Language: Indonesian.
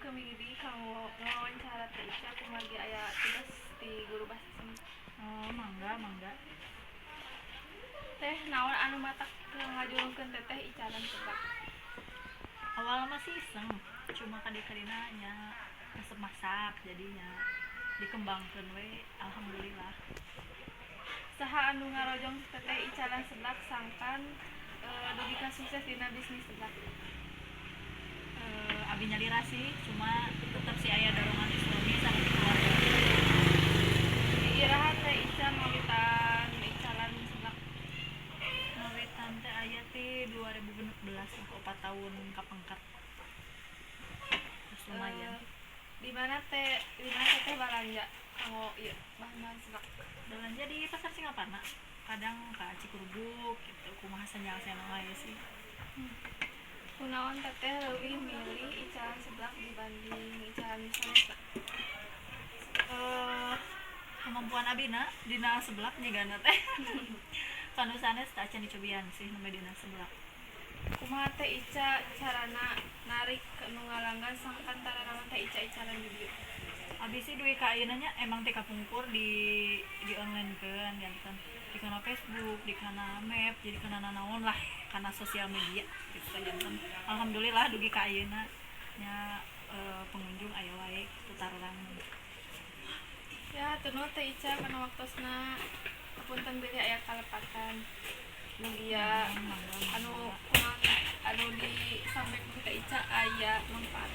kemiri kamu wawancara teh Ica kumargi aya tugas di guru bahasa Sunda. Oh, mangga. Teh naon anu matak ngajulungkeun teteh icaran tebak. Awal masih iseng, cuma kadina nya resep masak jadinya dikembangkeun we, alhamdulillah. Saha anu ngarojong teteh icaran seblak sangkan dugi ka sukses dina bisnis seblak. Abi nyalira sih, cuma tetap sih aya dorongan di suami sama di keluarga. Irahan teh Ica mawitan icaran seblak. Mawitan teh aya ti 2016 lah, 4 tahun kapengkat. Terus lumayan. Di mana teh balanja kanggo ieu bahan-bahan seblak. Belanja di pasar Singapana, kadang ka Cikuruguk gitu, kumaha sanjang-sanjang wae sih. Kunaon teteh leuwih milih icaran seblak dibanding icaran misalnya Kemampuan abina dina seblak nyegana teh. Kanu sanes teu acan dicobian sih nu dina seblak. kumaha teh Ica carana narik nu ngalanggan sangkan tarana teh Ica icaran di dieu. Abis sih duit ka ayeuna nya emang teh kapungkur di online-keun jantan di kana Facebook, di kana Map, jadi kana nanaon lah, kana sosial media gitu jantan. Alhamdulillah dugi ka ayeuna nya pengunjung aya wae tutarurang. Ya teu teh Ica kana waktosna punten beli aya kalepatan mugia anu kunaon anu disampaikan ke Ica aya manfaat